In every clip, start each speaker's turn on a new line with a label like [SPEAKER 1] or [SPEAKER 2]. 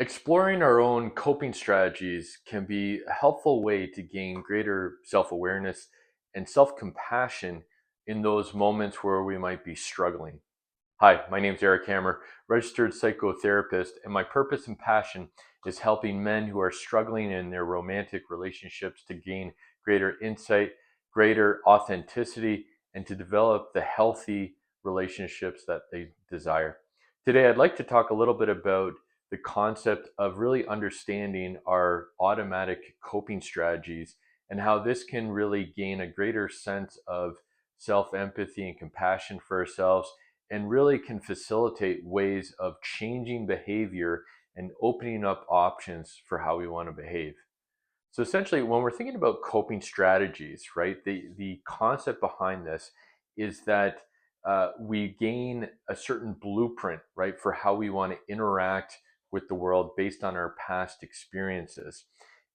[SPEAKER 1] Exploring our own coping strategies can be a helpful way to gain greater self awareness and self compassion in those moments where we might be struggling. Hi, my name is Eric Hammer, registered psychotherapist, and my purpose and passion is helping men who are struggling in their romantic relationships to gain greater insight, greater authenticity, and to develop the healthy relationships that they desire. Today, I'd like to talk a little bit about the concept of really understanding our automatic coping strategies and how this can really gain a greater sense of self empathy and compassion for ourselves and really can facilitate ways of changing behavior and opening up options for how we want to behave. So essentially, when we're thinking about coping strategies, right, the concept behind this is that we gain a certain blueprint, right, for how we want to interact with the world based on our past experiences.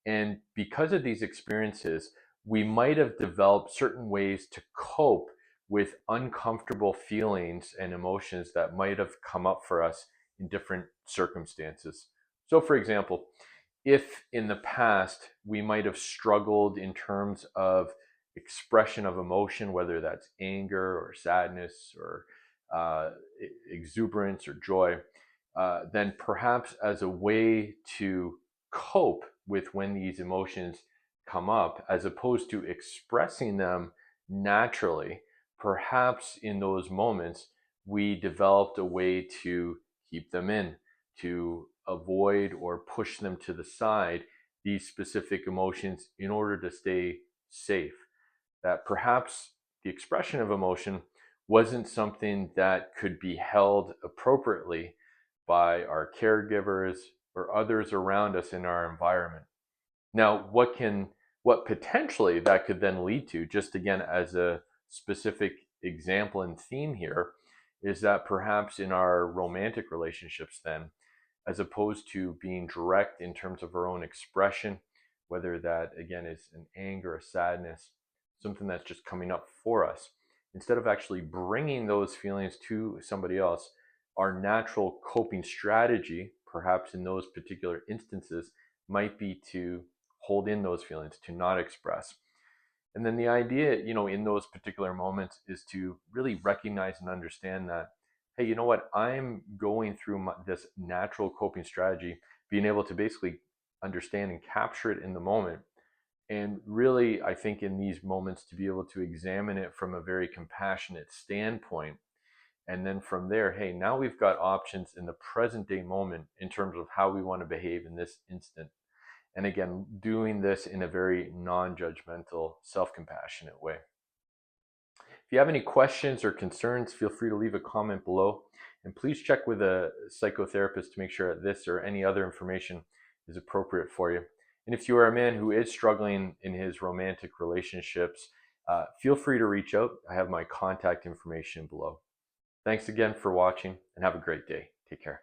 [SPEAKER 1] And because of these experiences, we might have developed certain ways to cope with uncomfortable feelings and emotions that might have come up for us in different circumstances. So, for example, if in the past we might have struggled in terms of expression of emotion, whether that's anger or sadness or uh, exuberance or joy, then perhaps as a way to cope with when these emotions come up, as opposed to expressing them naturally, perhaps in those moments we developed a way to keep them in, to avoid or push them to the side, these specific emotions, in order to stay safe. That perhaps the expression of emotion wasn't something that could be held appropriately by our caregivers or others around us in our environment. Now, what potentially that could then lead to, just again as a specific example and theme here, is that perhaps in our romantic relationships then, as opposed to being direct in terms of our own expression, whether that again is an anger, a sadness, something that's just coming up for us, instead of actually bringing those feelings to somebody else, our natural coping strategy, perhaps in those particular instances, might be to hold in those feelings, to not express. And then the idea, in those particular moments is to really recognize and understand that, hey, you know what? I'm going through this natural coping strategy, being able to basically understand and capture it in the moment. And really, I think in these moments to be able to examine it from a very compassionate standpoint. And then from there, hey, now we've got options in the present day moment in terms of how we want to behave in this instant. And again, doing this in a very non judgmental, self compassionate way. If you have any questions or concerns, feel free to leave a comment below. And please check with a psychotherapist to make sure that this or any other information is appropriate for you. And if you are a man who is struggling in his romantic relationships, feel free to reach out. I have my contact information below. Thanks again for watching and have a great day. Take care.